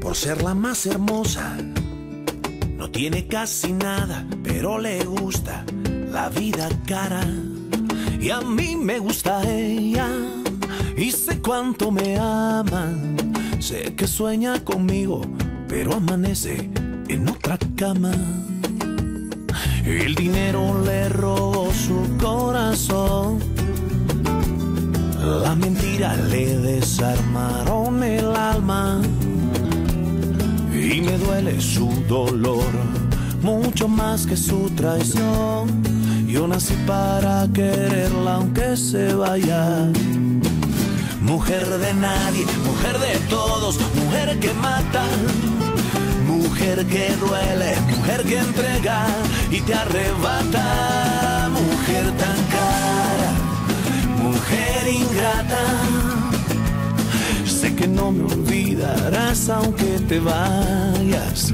por ser la más hermosa. No tiene casi nada, pero le gusta la vida cara. Y a mí me gusta ella, y sé cuánto me ama. Sé que sueña conmigo, pero amanece en otra cama. El dinero le robó su corazón, la mentira le desarmaron el alma. Y me duele su dolor, mucho más que su traición. Yo nací para quererla aunque se vaya. Mujer de nadie, mujer de todos, mujer que mata, mujer que duele, mujer que entrega y te arrebata. Mujer tan cara, mujer ingrata, sé que no me olvidarás aunque te vayas.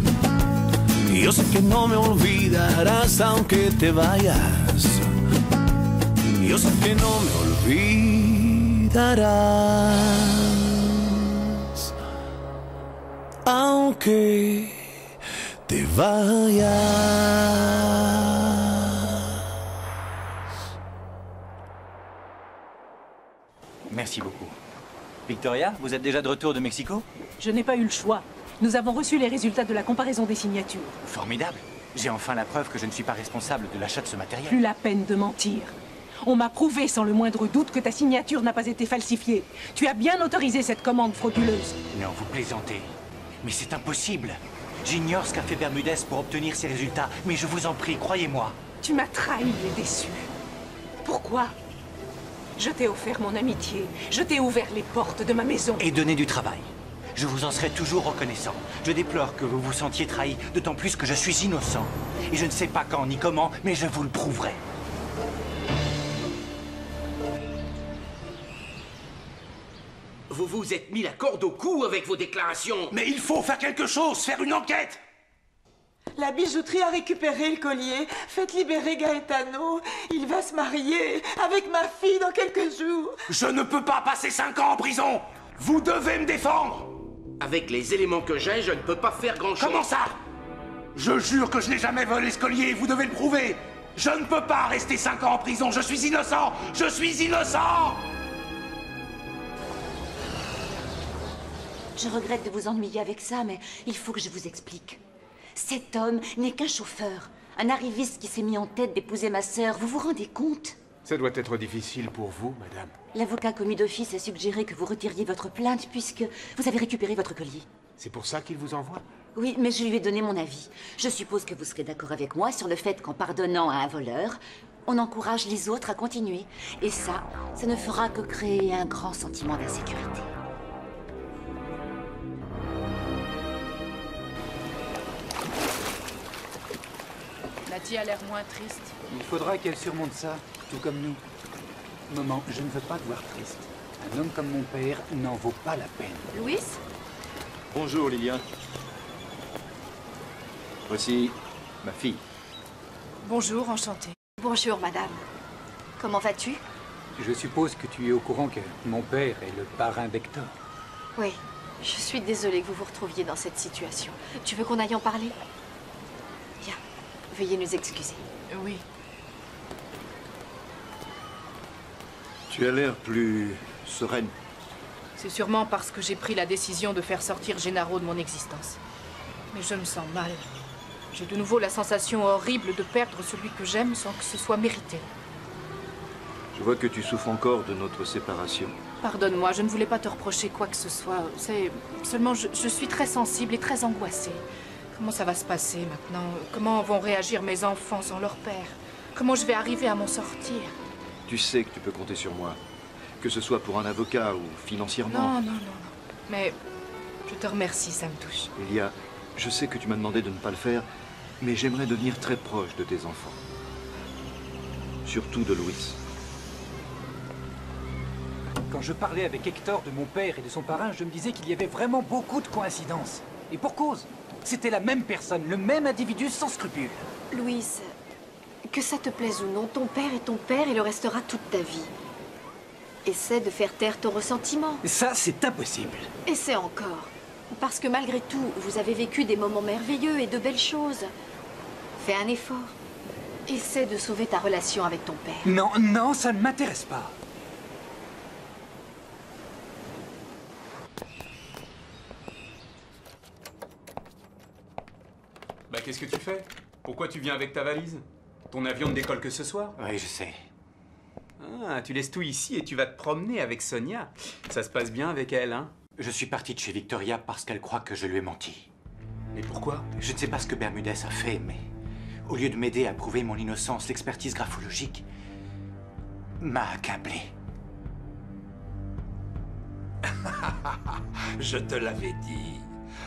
Yo sé que no me olvidarás aunque te vayas. Yo sé que no me olvidarás aunque te vayas. Merci beaucoup. Victoria, vous êtes déjà de retour de Mexico? Je n'ai pas eu le choix. Nous avons reçu les résultats de la comparaison des signatures. Formidable. J'ai enfin la preuve que je ne suis pas responsable de l'achat de ce matériel. Plus la peine de mentir. On m'a prouvé sans le moindre doute que ta signature n'a pas été falsifiée. Tu as bien autorisé cette commande frauduleuse. Non, vous plaisantez. Mais c'est impossible. J'ignore ce qu'a fait Bermudez pour obtenir ces résultats, mais je vous en prie, croyez-moi. Tu m'as trahi et déçu. Pourquoi? Je t'ai offert mon amitié. Je t'ai ouvert les portes de ma maison. Et donné du travail. Je vous en serai toujours reconnaissant. Je déplore que vous vous sentiez trahi, d'autant plus que je suis innocent. Et je ne sais pas quand ni comment, mais je vous le prouverai. Vous vous êtes mis la corde au cou avec vos déclarations. Mais il faut faire quelque chose, faire une enquête. La bijouterie a récupéré le collier. Faites libérer Gaetano. Il va se marier avec ma fille dans quelques jours. Je ne peux pas passer 5 ans en prison. Vous devez me défendre. Avec les éléments que j'ai, je ne peux pas faire grand-chose. Comment ça? Je jure que je n'ai jamais volé ce collier, vous devez le prouver. Je ne peux pas rester 5 ans en prison, je suis innocent. Je suis innocent. Je regrette de vous ennuyer avec ça, mais il faut que je vous explique. Cet homme n'est qu'un chauffeur, un arriviste qui s'est mis en tête d'épouser ma sœur. Vous vous rendez compte? Ça doit être difficile pour vous, madame. L'avocat commis d'office a suggéré que vous retiriez votre plainte puisque vous avez récupéré votre collier. C'est pour ça qu'il vous envoie? Oui, mais je lui ai donné mon avis. Je suppose que vous serez d'accord avec moi sur le fait qu'en pardonnant à un voleur, on encourage les autres à continuer. Et ça ne fera que créer un grand sentiment d'insécurité. Natty a l'air moins triste. Il faudra qu'elle surmonte ça, tout comme nous. Maman, je ne veux pas te voir triste. Un homme comme mon père n'en vaut pas la peine. Louis? Bonjour, Lilian. Voici ma fille. Bonjour, enchantée. Bonjour, madame. Comment vas-tu? Je suppose que tu es au courant que mon père est le parrain d'Hector. Oui, je suis désolée que vous vous retrouviez dans cette situation. Tu veux qu'on aille en parler? Bien, veuillez nous excuser. Oui. Tu as l'air plus sereine. C'est sûrement parce que j'ai pris la décision de faire sortir Gennaro de mon existence. Mais je me sens mal. J'ai de nouveau la sensation horrible de perdre celui que j'aime sans que ce soit mérité. Je vois que tu souffres encore de notre séparation. Pardonne-moi, je ne voulais pas te reprocher quoi que ce soit. C'est seulement je suis très sensible et très angoissée. Comment ça va se passer maintenant? Comment vont réagir mes enfants sans leur père? Comment je vais arriver à m'en sortir? Tu sais que tu peux compter sur moi. Que ce soit pour un avocat ou financièrement. Non. Mais je te remercie, ça me touche. Lilia, je sais que tu m'as demandé de ne pas le faire, mais j'aimerais devenir très proche de tes enfants. Surtout de Louis. Quand je parlais avec Hector de mon père et de son parrain, je me disais qu'il y avait vraiment beaucoup de coïncidences. Et pour cause. C'était la même personne, le même individu sans scrupules. Louise, que ça te plaise ou non, ton père est ton père et le restera toute ta vie. Essaie de faire taire ton ressentiment. Ça, c'est impossible. Essaie encore. Parce que malgré tout, vous avez vécu des moments merveilleux et de belles choses. Fais un effort. Essaie de sauver ta relation avec ton père. Non, non, ça ne m'intéresse pas. Bah qu'est-ce que tu fais? Pourquoi tu viens avec ta valise? Ton avion ne décolle que ce soir? Oui, je sais. Ah, tu laisses tout ici et tu vas te promener avec Sonia. Ça se passe bien avec elle, hein? Je suis parti de chez Victoria parce qu'elle croit que je lui ai menti. Et pourquoi? Je ne sais pas ce que Bermudez a fait, mais au lieu de m'aider à prouver mon innocence, l'expertise graphologique m'a accablé. Je te l'avais dit.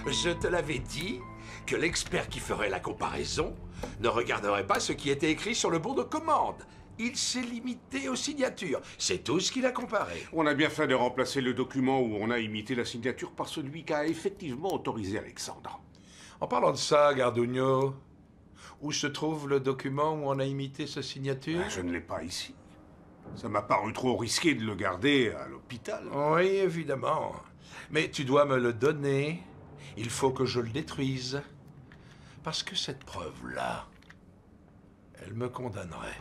Je te l'avais dit que l'expert qui ferait la comparaison ne regarderait pas ce qui était écrit sur le bon de commande. Il s'est limité aux signatures. C'est tout ce qu'il a comparé. On a bien fait de remplacer le document où on a imité la signature par celui qu'a effectivement autorisé Alexandre. En parlant de ça, Gardugno, où se trouve le document où on a imité sa signature? Je ne l'ai pas ici. Ça m'a paru trop risqué de le garder à l'hôpital. Oui, évidemment. Mais tu dois me le donner. Il faut que je le détruise. Parce que cette preuve-là, elle me condamnerait.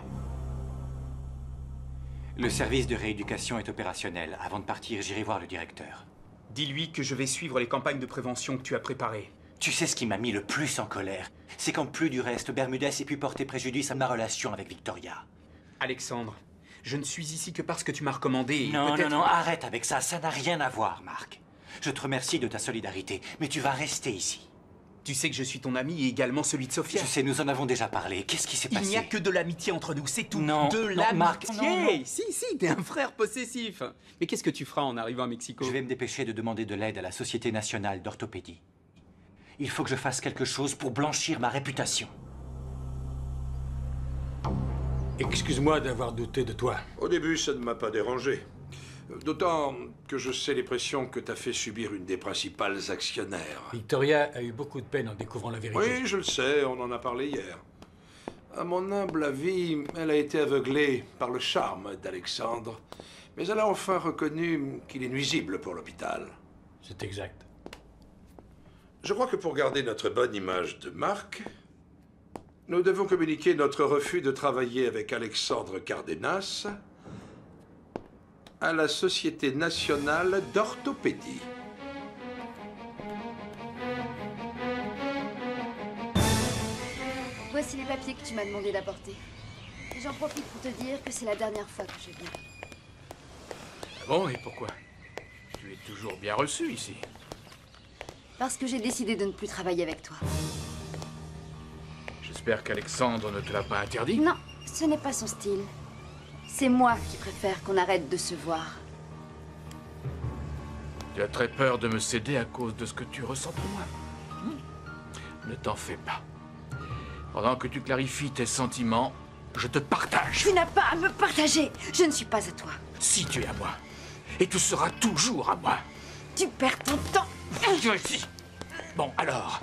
Le service de rééducation est opérationnel. Avant de partir, j'irai voir le directeur. Dis-lui que je vais suivre les campagnes de prévention que tu as préparées. Tu sais ce qui m'a mis le plus en colère? C'est qu'en plus du reste, Bermudez ait pu porter préjudice à ma relation avec Victoria. Alexandre, je ne suis ici que parce que tu m'as recommandé. Non, non, non, arrête avec ça. Ça n'a rien à voir, Marc. Je te remercie de ta solidarité, mais tu vas rester ici. Tu sais que je suis ton ami et également celui de Sophia. Je sais, nous en avons déjà parlé. Qu'est-ce qui s'est passé? Il n'y a que de l'amitié entre nous, c'est tout. Non, de non, Marc, non, non. Si, t'es un frère possessif. Mais qu'est-ce que tu feras en arrivant à Mexico? Je vais me dépêcher de demander de l'aide à la Société nationale d'orthopédie. Il faut que je fasse quelque chose pour blanchir ma réputation. Excuse-moi d'avoir douté de toi. Au début, ça ne m'a pas dérangé. D'autant que je sais les pressions que t'as fait subir une des principales actionnaires. Victoria a eu beaucoup de peine en découvrant la vérité. Oui, je le sais, on en a parlé hier. À mon humble avis, elle a été aveuglée par le charme d'Alexandre. Mais elle a enfin reconnu qu'il est nuisible pour l'hôpital. C'est exact. Je crois que pour garder notre bonne image de marque, nous devons communiquer notre refus de travailler avec Alexandre Cardenas à la Société nationale d'orthopédie. Voici les papiers que tu m'as demandé d'apporter. J'en profite pour te dire que c'est la dernière fois que je viens. Ah bon, et pourquoi? Tu es toujours bien reçu ici. Parce que j'ai décidé de ne plus travailler avec toi. J'espère qu'Alexandre ne te l'a pas interdit. Non, ce n'est pas son style. C'est moi qui préfère qu'on arrête de se voir. Tu as très peur de me céder à cause de ce que tu ressens pour moi. Ne t'en fais pas. Pendant que tu clarifies tes sentiments, je te partage. Tu n'as pas à me partager. Je ne suis pas à toi. Si tu es à moi. Et tu seras toujours à moi. Tu perds ton temps. Si. Bon, alors.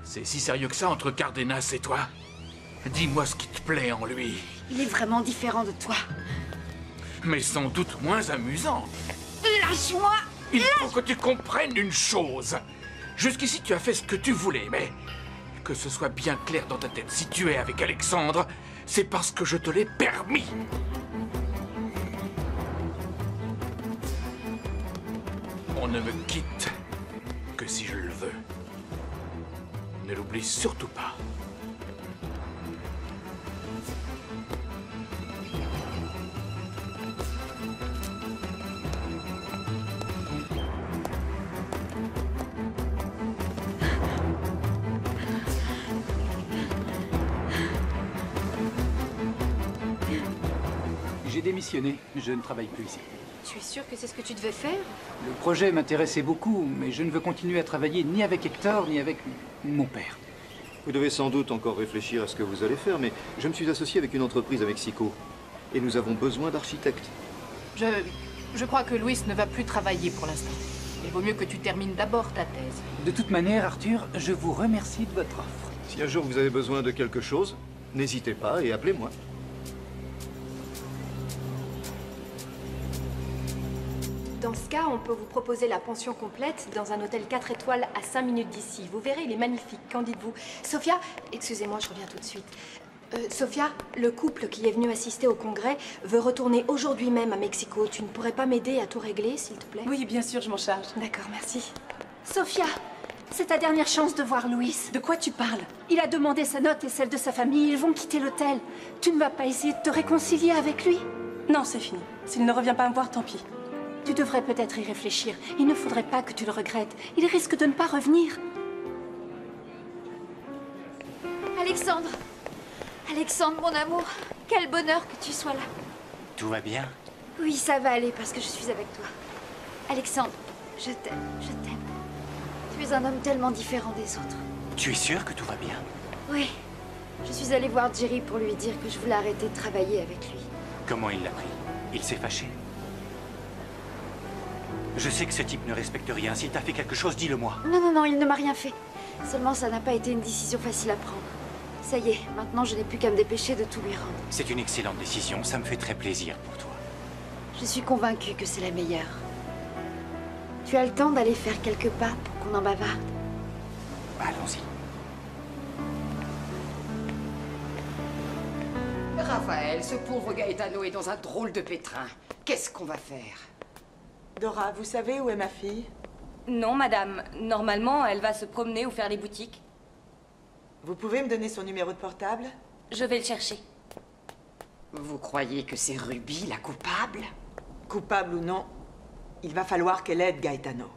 C'est si sérieux que ça entre Cardenas et toi? Dis-moi ce qui te plaît en lui. Il est vraiment différent de toi. Mais sans doute moins amusant. Lâche-moi! Il faut que tu comprennes une chose. Jusqu'ici, tu as fait ce que tu voulais, mais que ce soit bien clair dans ta tête. Si tu es avec Alexandre, c'est parce que je te l'ai permis. On ne me quitte que si je le veux. Ne l'oublie surtout pas. J'ai démissionné. Je ne travaille plus ici. Tu es sûr que c'est ce que tu devais faire? Le projet m'intéressait beaucoup, mais je ne veux continuer à travailler ni avec Hector, ni avec mon père. Vous devez sans doute encore réfléchir à ce que vous allez faire, mais je me suis associé avec une entreprise à Mexico. Et nous avons besoin d'architectes. Je crois que Luis ne va plus travailler pour l'instant. Il vaut mieux que tu termines d'abord ta thèse. De toute manière, Arthur, je vous remercie de votre offre. Si un jour vous avez besoin de quelque chose, n'hésitez pas et appelez-moi. Dans Dans ce cas, on peut vous proposer la pension complète dans un hôtel 4 étoiles à 5 minutes d'ici. Vous verrez, il est magnifique. Qu'en dites-vous? Sophia, excusez-moi, je reviens tout de suite. Sophia, le couple qui est venu assister au congrès veut retourner aujourd'hui même à Mexico. Tu ne pourrais pas m'aider à tout régler, s'il te plaît? Oui, bien sûr, je m'en charge. D'accord, merci. Sophia, c'est ta dernière chance de voir Louis. De quoi tu parles? Il a demandé sa note et celle de sa famille. Ils vont quitter l'hôtel. Tu ne vas pas essayer de te réconcilier avec lui? Non, c'est fini. S'il ne revient pas me voir, tant pis. Tu devrais peut-être y réfléchir. Il ne faudrait pas que tu le regrettes. Il risque de ne pas revenir. Alexandre! Alexandre, mon amour, quel bonheur que tu sois là. Tout va bien? Oui, ça va aller parce que je suis avec toi. Alexandre, je t'aime, je t'aime. Tu es un homme tellement différent des autres. Tu es sûr que tout va bien? Oui. Je suis allée voir Jerry pour lui dire que je voulais arrêter de travailler avec lui. Comment il l'a pris? Il s'est fâché? Je sais que ce type ne respecte rien. S'il t'a fait quelque chose, dis-le-moi. Non, non, non, il ne m'a rien fait. Seulement, ça n'a pas été une décision facile à prendre. Ça y est, maintenant je n'ai plus qu'à me dépêcher de tout lui rendre. C'est une excellente décision. Ça me fait très plaisir pour toi. Je suis convaincue que c'est la meilleure. Tu as le temps d'aller faire quelques pas pour qu'on en bavarde? Allons-y. Raphaël, ce pauvre Gaetano est dans un drôle de pétrin. Qu'est-ce qu'on va faire? Dora, vous savez où est ma fille? Non, madame. Normalement, elle va se promener ou faire les boutiques. Vous pouvez me donner son numéro de portable? Je vais le chercher. Vous croyez que c'est Ruby, la coupable? Coupable ou non, il va falloir qu'elle aide Gaetano.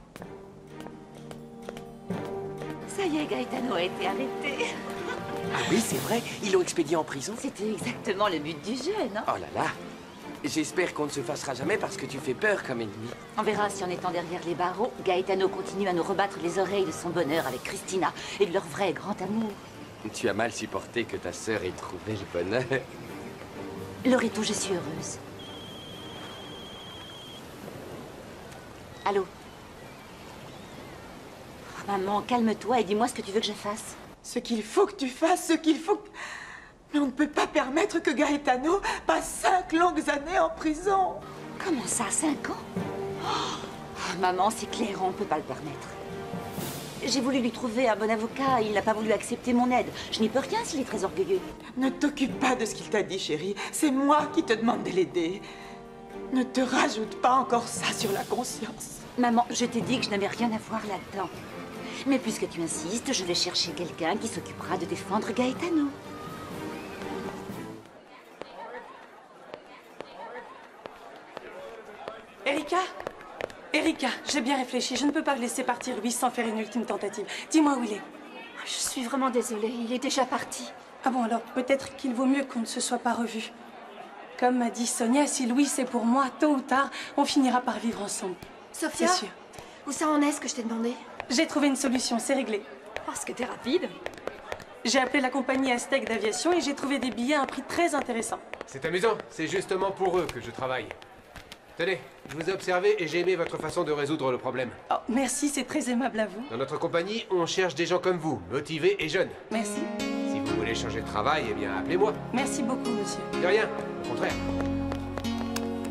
Ça y est, Gaetano a été arrêté. Ah oui, c'est vrai, ils l'ont expédié en prison. C'était exactement le but du jeu, non? Oh là là. J'espère qu'on ne se fâchera jamais parce que tu fais peur comme ennemi. On verra si en étant derrière les barreaux, Gaetano continue à nous rebattre les oreilles de son bonheur avec Christina et de leur vrai grand amour. Tu as mal supporté que ta sœur ait trouvé le bonheur. Loreto, je suis heureuse. Allô? Oh, maman, calme-toi et dis-moi ce que tu veux que je fasse. Ce qu'il faut que tu fasses, ce qu'il faut que... Mais on ne peut pas permettre que Gaetano passe 5 longues années en prison. Comment ça, 5 ans? Oh, maman, c'est clair, on ne peut pas le permettre. J'ai voulu lui trouver un bon avocat, il n'a pas voulu accepter mon aide. Je n'y peux rien s'il est très orgueilleux. Ne t'occupe pas de ce qu'il t'a dit, chérie. C'est moi qui te demande de l'aider. Ne te rajoute pas encore ça sur la conscience. Maman, je t'ai dit que je n'avais rien à voir là-dedans. Mais puisque tu insistes, je vais chercher quelqu'un qui s'occupera de défendre Gaetano. Erika? Erika, j'ai bien réfléchi. Je ne peux pas le laisser partir, Louis, sans faire une ultime tentative. Dis-moi où il est. Je suis vraiment désolée, il est déjà parti. Ah bon, alors peut-être qu'il vaut mieux qu'on ne se soit pas revus. Comme m'a dit Sonia, si Louis c'est pour moi, tôt ou tard, on finira par vivre ensemble. Sophia, c'est sûr. Où ça en est ce que je t'ai demandé? J'ai trouvé une solution, c'est réglé. Parce que t'es rapide. J'ai appelé la compagnie Aztec d'aviation et j'ai trouvé des billets à un prix très intéressant. C'est amusant, c'est justement pour eux que je travaille. Tenez, je vous ai observé et j'ai aimé votre façon de résoudre le problème. Oh, merci, c'est très aimable à vous. Dans notre compagnie, on cherche des gens comme vous, motivés et jeunes. Merci. Si vous voulez changer de travail, eh bien, appelez-moi. Merci beaucoup, monsieur. De rien, au contraire.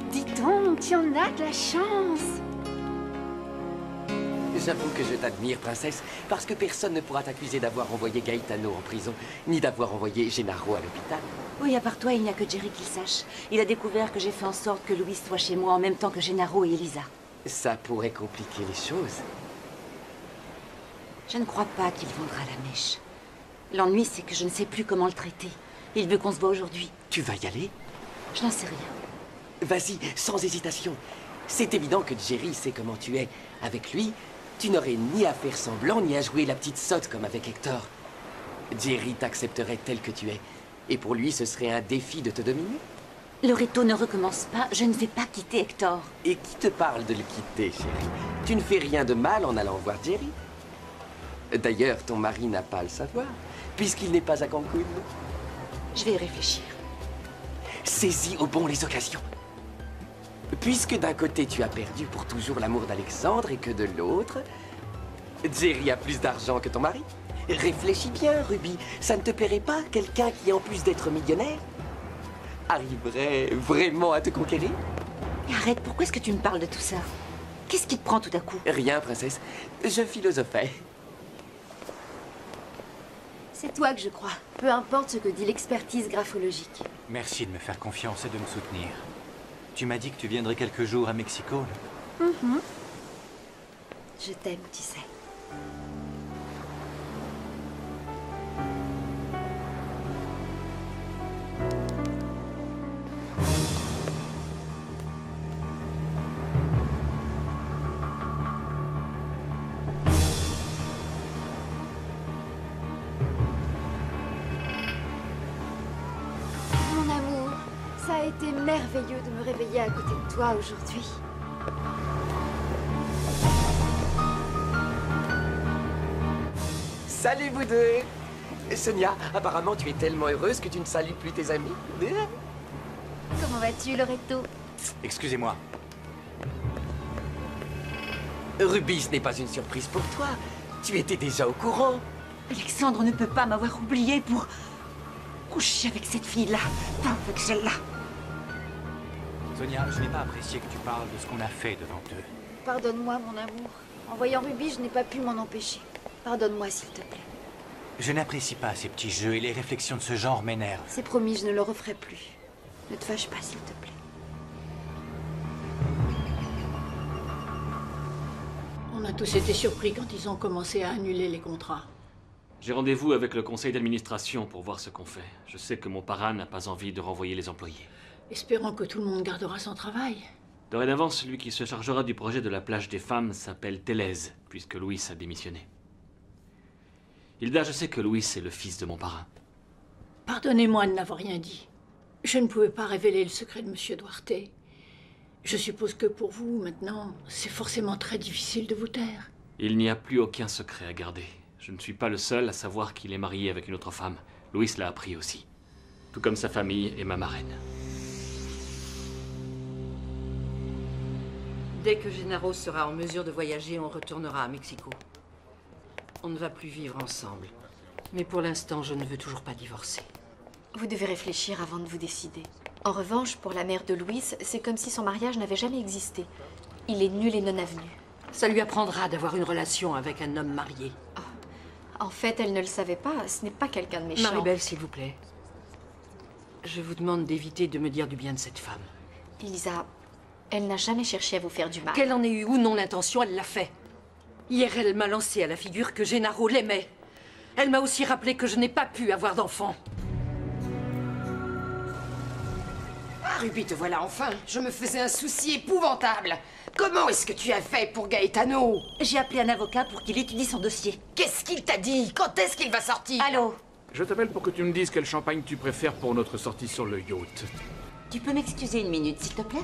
Dis donc, tu en as de la chance. J'avoue que je t'admire, princesse, parce que personne ne pourra t'accuser d'avoir envoyé Gaetano en prison, ni d'avoir envoyé Gennaro à l'hôpital. Oui, à part toi, il n'y a que Jerry qui le sache. Il a découvert que j'ai fait en sorte que Louis soit chez moi en même temps que Gennaro et Elisa. Ça pourrait compliquer les choses. Je ne crois pas qu'il vendra la mèche. L'ennui, c'est que je ne sais plus comment le traiter. Il veut qu'on se voit aujourd'hui. Tu vas y aller? Je n'en sais rien. Vas-y, sans hésitation. C'est évident que Jerry sait comment tu es. Avec lui, tu n'aurais ni à faire semblant, ni à jouer la petite sotte comme avec Hector. Jerry t'accepterait tel que tu es. Et pour lui, ce serait un défi de te dominer. Loreto, ne recommence pas. Je ne vais pas quitter Hector. Et qui te parle de le quitter, chérie? Tu ne fais rien de mal en allant voir Jerry. D'ailleurs, ton mari n'a pas à le savoir, puisqu'il n'est pas à Cancun. Je vais y réfléchir. Saisis au bon les occasions. Puisque d'un côté tu as perdu pour toujours l'amour d'Alexandre et que de l'autre, Jerry a plus d'argent que ton mari. Réfléchis bien, Ruby. Ça ne te plairait pas, quelqu'un qui, en plus d'être millionnaire, arriverait vraiment à te conquérir? Mais arrête, pourquoi est-ce que tu me parles de tout ça? Qu'est-ce qui te prend tout à coup? Rien, princesse. Je philosophais. C'est toi que je crois. Peu importe ce que dit l'expertise graphologique. Merci de me faire confiance et de me soutenir. Tu m'as dit que tu viendrais quelques jours à Mexico, là. Je t'aime, tu sais. Mon amour, ça a été merveilleux de me réveiller à côté de toi aujourd'hui. Salut vous deux. Sonia, apparemment tu es tellement heureuse que tu ne salues plus tes amis. Comment vas-tu, Loretto? Excusez-moi. Ruby, ce n'est pas une surprise pour toi. Tu étais déjà au courant. Alexandre ne peut pas m'avoir oublié pour coucher avec cette fille-là, pas avec celle-là. Sonia, je n'ai pas apprécié que tu parles de ce qu'on a fait devant eux. Pardonne-moi, mon amour. En voyant Ruby, je n'ai pas pu m'en empêcher. Pardonne-moi, s'il te plaît. Je n'apprécie pas ces petits jeux et les réflexions de ce genre m'énervent. C'est promis, je ne le referai plus. Ne te fâche pas, s'il te plaît. On a tous été surpris quand ils ont commencé à annuler les contrats. J'ai rendez-vous avec le conseil d'administration pour voir ce qu'on fait. Je sais que mon parrain n'a pas envie de renvoyer les employés. Espérons que tout le monde gardera son travail. Dorénavant, celui qui se chargera du projet de la plage des femmes s'appelle Télèse, puisque Louis a démissionné. Hilda, je sais que Louis est le fils de mon parrain. Pardonnez-moi de n'avoir rien dit. Je ne pouvais pas révéler le secret de Monsieur Duarte. Je suppose que pour vous, maintenant, c'est forcément très difficile de vous taire. Il n'y a plus aucun secret à garder. Je ne suis pas le seul à savoir qu'il est marié avec une autre femme. Louis l'a appris aussi. Tout comme sa famille et ma marraine. Dès que Gennaro sera en mesure de voyager, on retournera à Mexico. On ne va plus vivre ensemble. Mais pour l'instant, je ne veux toujours pas divorcer. Vous devez réfléchir avant de vous décider. En revanche, pour la mère de Louis, c'est comme si son mariage n'avait jamais existé. Il est nul et non avenu. Ça lui apprendra d'avoir une relation avec un homme marié. En fait, elle ne le savait pas. Ce n'est pas quelqu'un de méchant. Maribel, s'il vous plaît. Je vous demande d'éviter de me dire du bien de cette femme. Elisa, elle n'a jamais cherché à vous faire du mal. Qu'elle en ait eu ou non l'intention, elle l'a fait. Hier, elle m'a lancé à la figure que Gennaro l'aimait. Elle m'a aussi rappelé que je n'ai pas pu avoir d'enfant. Ah, Ruby, te voilà enfin. Je me faisais un souci épouvantable. Comment est-ce que tu as fait pour Gaetano? J'ai appelé un avocat pour qu'il étudie son dossier. Qu'est-ce qu'il t'a dit? Quand est-ce qu'il va sortir? Allô? Je t'appelle pour que tu me dises quel champagne tu préfères pour notre sortie sur le yacht. Tu peux m'excuser une minute, s'il te plaît?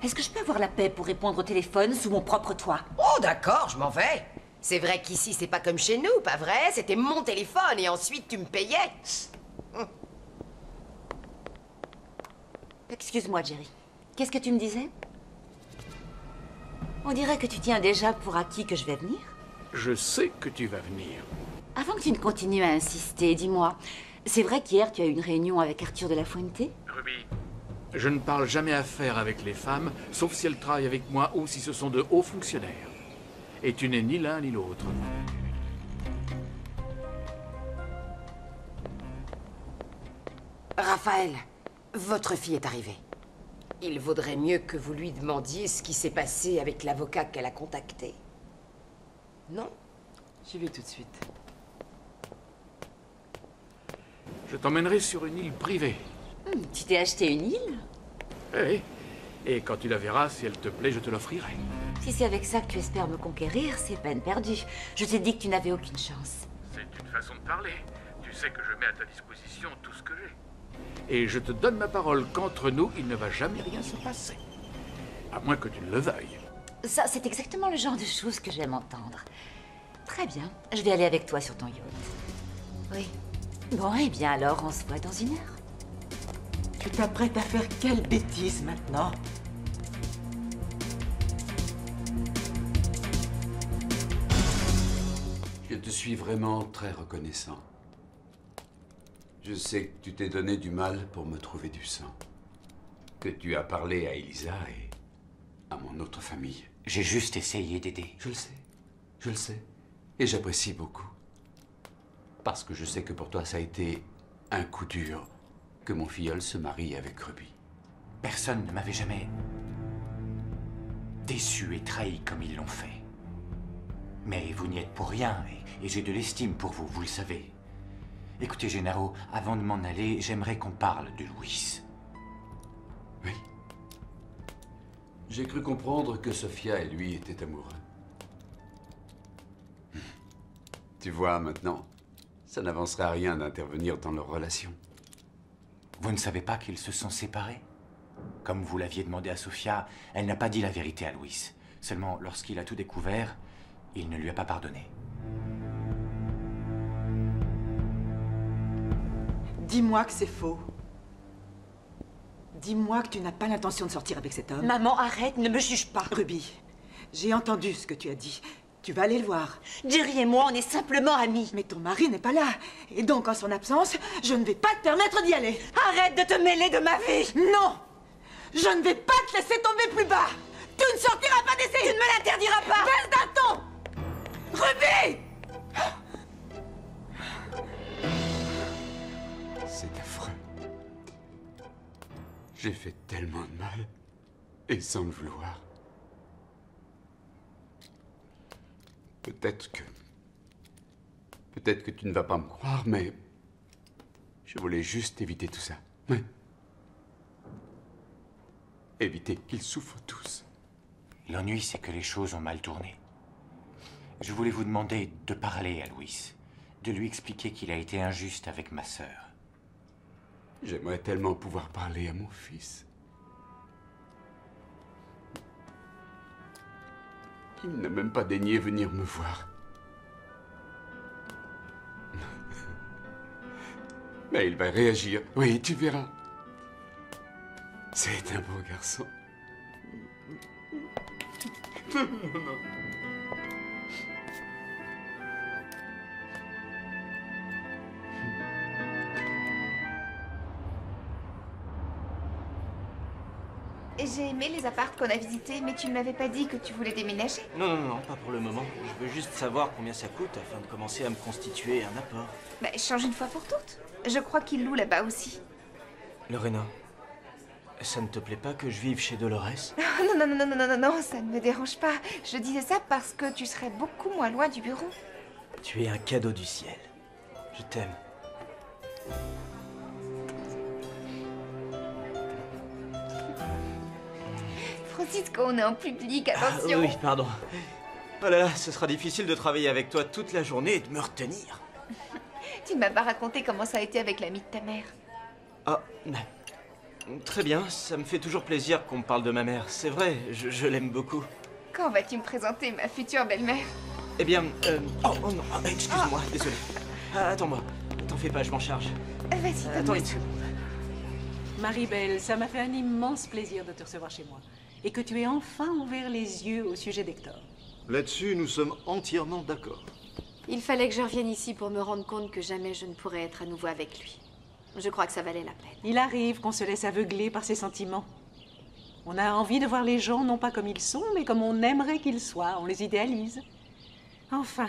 Est-ce que je peux avoir la paix pour répondre au téléphone sous mon propre toit? Oh, d'accord, je m'en vais. C'est vrai qu'ici, c'est pas comme chez nous, pas vrai? C'était mon téléphone et ensuite tu me payais. Excuse-moi, Jerry. Qu'est-ce que tu me disais? On dirait que tu tiens déjà pour acquis que je vais venir. Je sais que tu vas venir. Avant que tu ne continues à insister, dis-moi, c'est vrai qu'hier tu as eu une réunion avec Arthur de la Fuente? Ruby, je ne parle jamais affaire avec les femmes, sauf si elles travaillent avec moi ou si ce sont de hauts fonctionnaires. Et tu n'es ni l'un ni l'autre. Raphaël, votre fille est arrivée. Il vaudrait mieux que vous lui demandiez ce qui s'est passé avec l'avocat qu'elle a contacté. Non? J'y vais tout de suite. Je t'emmènerai sur une île privée. Tu t'es acheté une île? Oui. Et quand tu la verras, si elle te plaît, je te l'offrirai. Si c'est avec ça que tu espères me conquérir, c'est peine perdue. Je t'ai dit que tu n'avais aucune chance. C'est une façon de parler. Tu sais que je mets à ta disposition tout ce que j'ai. Et je te donne ma parole qu'entre nous, il ne va jamais rien se passer. À moins que tu ne le veuilles. Ça, c'est exactement le genre de choses que j'aime entendre. Très bien, je vais aller avec toi sur ton yacht. Oui. Bon, eh bien alors, on se voit dans une heure. Tu t'apprêtes à faire quelle bêtise maintenant? Je te suis vraiment très reconnaissant. Je sais que tu t'es donné du mal pour me trouver du sang. Que tu as parlé à Elisa et à mon autre famille. J'ai juste essayé d'aider. Je le sais. Et j'apprécie beaucoup. Parce que je sais que pour toi, ça a été un coup dur que mon filleul se marie avec Ruby. Personne ne m'avait jamais déçu et trahi comme ils l'ont fait. Mais vous n'y êtes pour rien, et j'ai de l'estime pour vous, vous le savez. Écoutez, Gennaro, avant de m'en aller, j'aimerais qu'on parle de Louis. Oui. J'ai cru comprendre que Sophia et lui étaient amoureux. Tu vois, maintenant, ça n'avancerait à rien d'intervenir dans leur relation. Vous ne savez pas qu'ils se sont séparés? Comme vous l'aviez demandé à Sophia, elle n'a pas dit la vérité à Louis. Seulement, lorsqu'il a tout découvert, il ne lui a pas pardonné. Dis-moi que c'est faux. Dis-moi que tu n'as pas l'intention de sortir avec cet homme. Maman, arrête, ne me juge pas. Ruby, j'ai entendu ce que tu as dit. Tu vas aller le voir. Jerry et moi, on est simplement amis. Mais ton mari n'est pas là. Et donc, en son absence, je ne vais pas te permettre d'y aller. Arrête de te mêler de ma vie. Non! Je ne vais pas te laisser tomber plus bas. Tu ne sortiras pas d'ici. Tu ne me l'interdiras pas. Baisse d'un ton. Ruby! C'est affreux. J'ai fait tellement de mal, et sans le vouloir. Peut-être que tu ne vas pas me croire, mais je voulais juste éviter tout ça. Oui. Éviter qu'ils souffrent tous. L'ennui, c'est que les choses ont mal tourné. Je voulais vous demander de parler à Louis, de lui expliquer qu'il a été injuste avec ma sœur. J'aimerais tellement pouvoir parler à mon fils. Il n'a même pas daigné venir me voir. Mais il va réagir. Oui, tu verras. C'est un beau garçon. Non. J'ai aimé les apparts qu'on a visités, mais tu ne m'avais pas dit que tu voulais déménager. Non, pas pour le moment. Je veux juste savoir combien ça coûte afin de commencer à me constituer un apport. Bah, change une fois pour toutes. Je crois qu'il loue là-bas aussi. Lorena, ça ne te plaît pas que je vive chez Dolores? Non, ça ne me dérange pas. Je disais ça parce que tu serais beaucoup moins loin du bureau. Tu es un cadeau du ciel. Je t'aime. Francisco, on est en public, attention. Oui, pardon. Oh là là, ce sera difficile de travailler avec toi toute la journée et de me retenir. Tu ne m'as pas raconté comment ça a été avec l'ami de ta mère. Ah, très bien, ça me fait toujours plaisir qu'on me parle de ma mère. C'est vrai, je l'aime beaucoup. Quand vas-tu me présenter ma future belle-mère? Eh bien, oh non, excuse-moi, désolé. Attends-moi, t'en fais pas, je m'en charge. Vas-y, attends une seconde. Marie-Belle, ça m'a fait un immense plaisir de te recevoir chez moi. Et que tu aies enfin ouvert les yeux au sujet d'Hector. Là-dessus, nous sommes entièrement d'accord. Il fallait que je revienne ici pour me rendre compte que jamais je ne pourrais être à nouveau avec lui. Je crois que ça valait la peine. Il arrive qu'on se laisse aveugler par ses sentiments. On a envie de voir les gens non pas comme ils sont, mais comme on aimerait qu'ils soient. On les idéalise. Enfin,